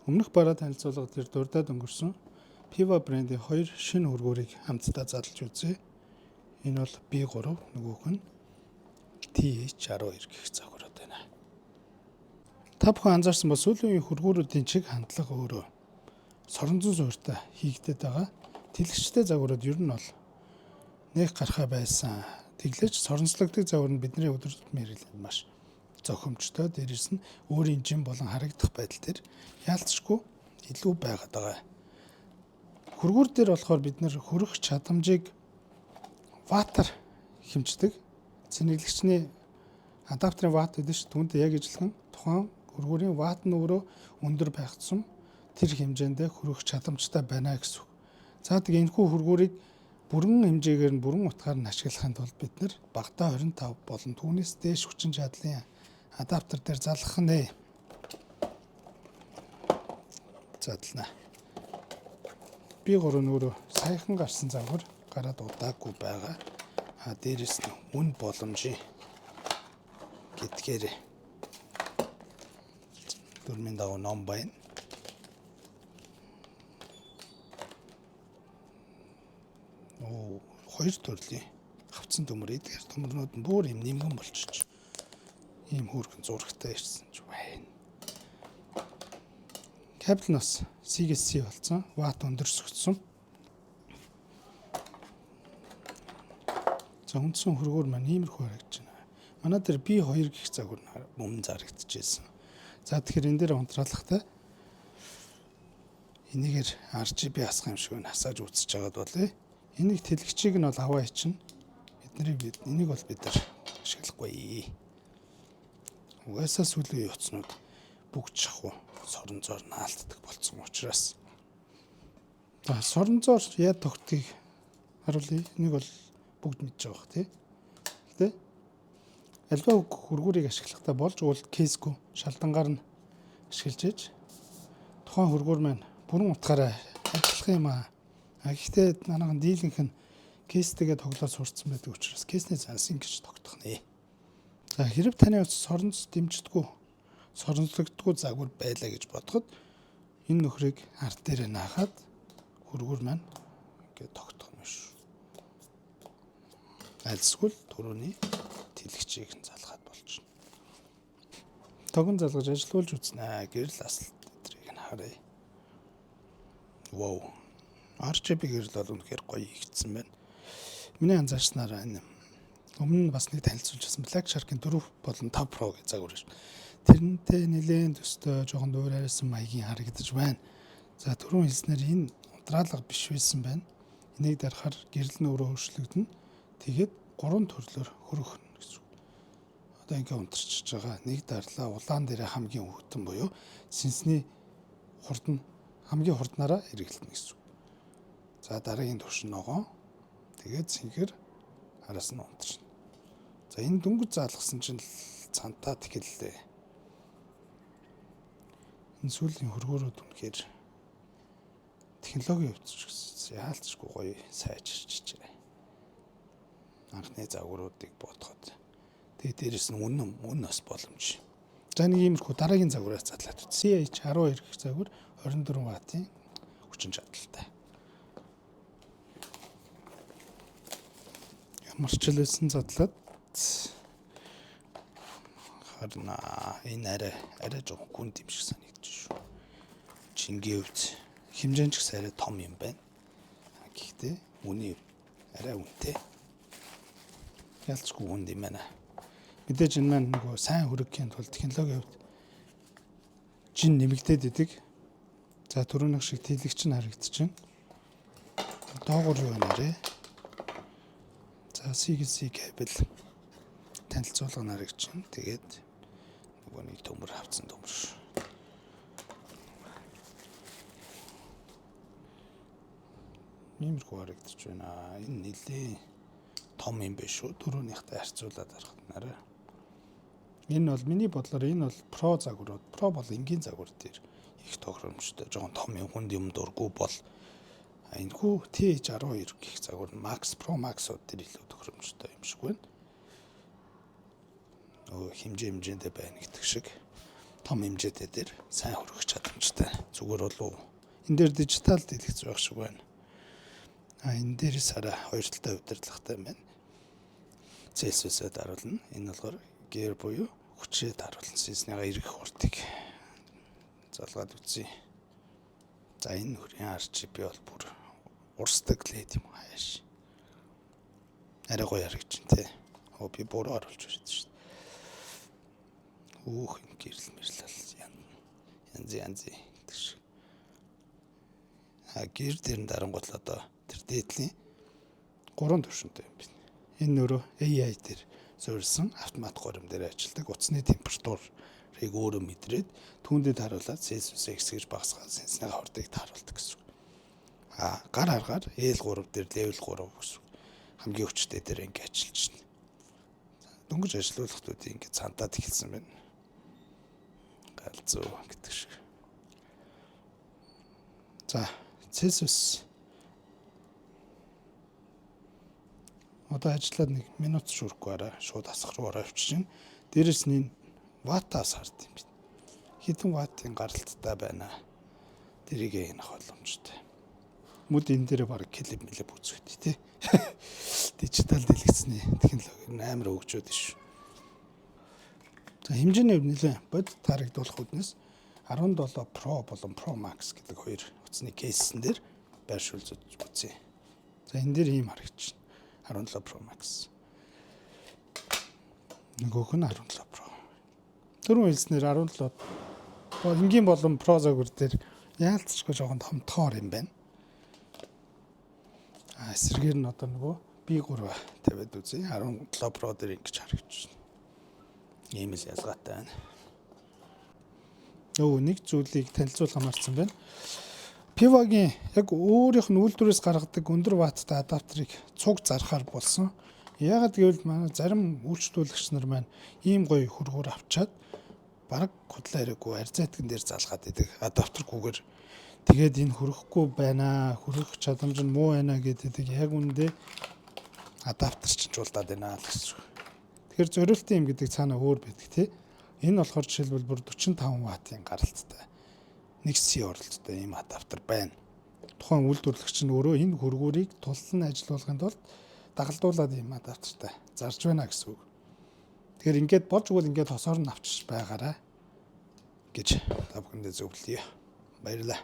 Өмнөх бараа танилцуулга дээр дурдаад өнгөрсөн Piva брендийн 2 шинэ хөргөөрийг хамтдаа задлж үзье. Энэ бол B3, нөгөөх нь TH12 гэх загварууд байна. Та бүхэн анзаарсан бол сүүлийн үеийн хөргөөрүүдийн чиг хандлага өөрөө соронзон суурьтай хийгдээд байгаа. Тэлэгчтэй загварууд ер нь бол нэг гарахаа байсан. Тэглэж соронзлогддог загвар нь бидний өдөр тутмын хэрэглээнд маш зохимжтой. Дээрээс нь өөрийн жим болон харагдах байдал дээр яалтчгүй илүү байгаад байгаа. Хөргүүр дээр болохоор бид нэр хөрөх чадамжийг ваттаар хэмждэг. Цэнэглэгчний адаптерын ватт гэдэг чинь түүнтэй яг ижилхэн тухайн хөргүүрийн ватт нь өөрөө өндөр байх тусам тэр хэмжээндээ хөрөх чадамжтай байна гэсэн үг. За тэгээ энэхүү хөргүүрийг бүрэн хэмжээгээр нь бүрэн утгаар нь ашиглахын тулд бид нэр багтаа 25 болон түүнээс дээш хүчин чадлын адаптер дээр залгах нэ. Задлана. B3 өөрөө саяхан гарсан загвар гараад удаагүй байгаа. Дээрээс нь үн боломжийн гэдгээр дөрмийн дагуу ном байна. Хоёр төрлийн хавцсан төмөр эдгээр төмөрнүүд нь бүр юм нэмгэн болчих. Ийм хөөрхөн зурагтай ирсэн ч байна. Кабель нь бас C-ээс C болсон. Ватт өндөрсгдсөн. За үндсэн хөргөөр маань иймэрхүү харагдаж байна. Манай дээр B2 гэх загвар өмнө зарагдчихжээ. За тэгэхээр энэ дээр унтраалгатай энийгээр RGB асах юм шиг насааж үзэж байгаад болъё. Энийг тэлэгчийг нь бол аваа ичнэ. Энийг бол бид нар ашиглахгүй. Угаасаа сүүлийн утаснууд бүгд шахуу соронзоор наалтдаг болсон учраас. За соронзоор яа тогтгийг харуулъя. Энийг бол бүгд мэдж байгаа бох тий. Гэтэ альва хөргүүрийг ашиглахдаа болж уул кейсгүй шалдангаар нь ашиглаж ээж тухайн хөргүүр маань бүрэн утгаараа ажиллах юм аа. Гэхдээ манайхан дийлэнх нь кейстэйгээ тоглоод сурцсан байдаг учраас кейсний цаас ингэж тогтох нэ. За хэрэг таны соронз дэмждэггүй соронзлогддгүй загвар байлаа гэж бодоход энэ нөхрийг ард дээр наахад хөргүүр маань ингэ тогтох юм шүү. Альсгүй түрүүний тэлэгчийг нь залгаад болж байна. Тогон залгаж ажилуулж үзнэ. Гэрэл асалт эдрийг нь харъя. Вау. RGB гэрэл бол үнэхээр гоё хийгдсэн байна. Миний анзаарснараа энэ өмнө нь бас нэг танилцуулжсэн Black Shark-ын 4 болон 5 Pro гэх загвар шүү. Тэрнтэй нэлээд төстэй жоохон дуурайсан маягийн харагдаж байна. За түрүүн хэлснээр энэ унтраалга биш байсан байна. Энийг дарахаар гэрэл нь өөрөө өөрчлөгдөнө. Тэгээд 3 төрлөөр хөрөх гэсэн. Одоо ингээ унтарчиж байгаа. Нэг дарлаа улаан дээр хамгийн хөвтөн буюу сэнсний хурд нь хамгийн хурднаараа хэрэглэнэ гэсэн. За дараагийн төвшин ногоо. Тэгээд цэнхэр араас нь унтарна. За энэ дөнгөж заалгасан чинь цантаа тэлээ. Энэ сүүлийн хөргөөрүүд үнэхээр технологийн хөвч яалтчгүй гоё сайжирч байна. Анхны загваруудыг бодоход. Тэгээд дээрэс нь үнэн бас боломж. За нэг иймэрхүү дараагийн загвараас задлаад CH12 гэх загвар 24 ваттын хүчин чадалтай. Ямар ч хэлсэн задлаад харна энэ арай жоохон гүн юм шиг санагдаж шүү. Чингийн хувьд хэмжээнд ч гэсэн арай том юм байна. Гэхдээ үний арай үнэтэй. Ялцгүй үнд юм байна. Мэдээж энэ маань нөгөө сайн хөрөхийн тулд технологийн хувьд жин нэмэгдээд идэг. За түрүүнх шиг тэлэгч нь харагдчихэв. Доогуур юу нэрэ? За C-гийн кабель танилцуулга харагдчихна. Тэгээд нөгөө нэг төмөр хавцсан төмөр шүү. Иймэрхүү харагдаж байна. Энэ нэлээ том юм биш үү? Түрүүнийхтэй харьцуулаад харахад нараа. Энэ бол миний бодлоор энэ бол Pro загварууд. Pro бол энгийн загвар дээр их тохиромжтой. Жохон том юм хүнд юм дургүй бол энэхүү TH12 гэх загвар Max Pro Max-ууд дээр илүү тохиромжтой юм шиг байна. Хэмжээндээ байна гэдэг шиг том хэмжээтэй дээр сайн хөрөх чадамжтай. зүгээр болов. Энэ дээр дижитал дэлгэц байх шиг байна. Энэ дээрээс хараа хоёр талтай удирдлагатай байна. Цельсиусээр даруулна. Энэ болохоор гэр буюу хүчээр даруулна. Сизняга эргэх хурдыг залгаад үзье. За энэ хүрийн RGB бол бүр урсдаг лед юм хааш. Арай гоё харагдаж байна те. Би буруу оруулж ирсэн шүү дээ. Энэ гэрэл мэрлэл янз гэдэг шиг. Гэр дээр нь дарангуул одоо тэр дээдлийн 3 түвшинтэй юм байна. Энэ нөрөө AI дээр суурилсан автомат горимн дээр ажилладаг утасны температурыг өөрөө мэдрээд түүндэд харуулаад Celsius-ыг хэсгэж багасгаад сенсний хурдыг тааруулдаг гэсэн үг. Гар аргаар L3 дээр level 3 гэсэн хамгийн өчтэй дээр ингэ ажиллаж байна. Дөнгөж ажиллуулалтууд ингэ цантаад эхэлсэн байна. Галзуу гэдэг шиг. За, Celsius одоо ажиллаад 1 минут шүрхгүй арай шууд асах руу ороо явчихна. Дээрэс нь ваттаас хард юм байна. Хэдэн ваттын гаралттай байна. Тэрийг энэх боломжтой. Мөд энэ дээр баг клип үзэхтэй тий. Дижитал дэлгэцний технологи амар хөгжөөд шүү. За хэмжээний хувьд нэлээд бодит харагдуулах үднэс 17 Pro болон Pro Max гэдэг хоёр утасны кейсэн дээр байршуулж үзье. За энэ дээр ийм харагдаж байна. 17 Pro Max. Нөгөөх нь 17 Pro. Түрүүн хэлснээр 17 энгийн болон Pro загвар дээр яалтчгүй жоохон томтоор юм байна. Эсрэгээр нь одоо нөгөө B3 тавиад үзье. 17 Pro дээр ингэж харагдаж байна. Ийм л ялгаатай байна. Нэг зүйлийг танилцуулах марцсан байна. Pivaгийн яг өөрийнх нь үйлдвэрээс гаргадаг өндөр ватттай адаптерыг цуг зархаар болсон. Яагаад гэвэл манай зарим үйлчлүүлэгч нар маань ийм гоё хөргөөр авчаад бараг худлаа хэрэггүй арзайтган дээр залгаад идэг адаптергүйгээр тэгээд энэ хөрөхгүй байна, хөрөх чадамж нь муу байна гэдэг яг үндэ адаптер чинжуулдаад байна л гэсэн. Тэгэхээр зориултын юм гэдэг цаана өөр байдаг тий. Энэ болохоор жишээлбэл бүр 45 ваттын гаралттай 1C оролттой ийм адаптер байна. Тухайн үйлдвэрлэгч нь өөрөө энэ хөргөөрийг тулсан ажиллуулахын тулд дагалдуулаад ийм адаптертай зарж байна гэсэн үг. Тэгэхээр ингээд болж өгвөл ингээд хосоор нь авчиж байгаарай гэж та бүхэндээ зөвлөе. Баярлалаа.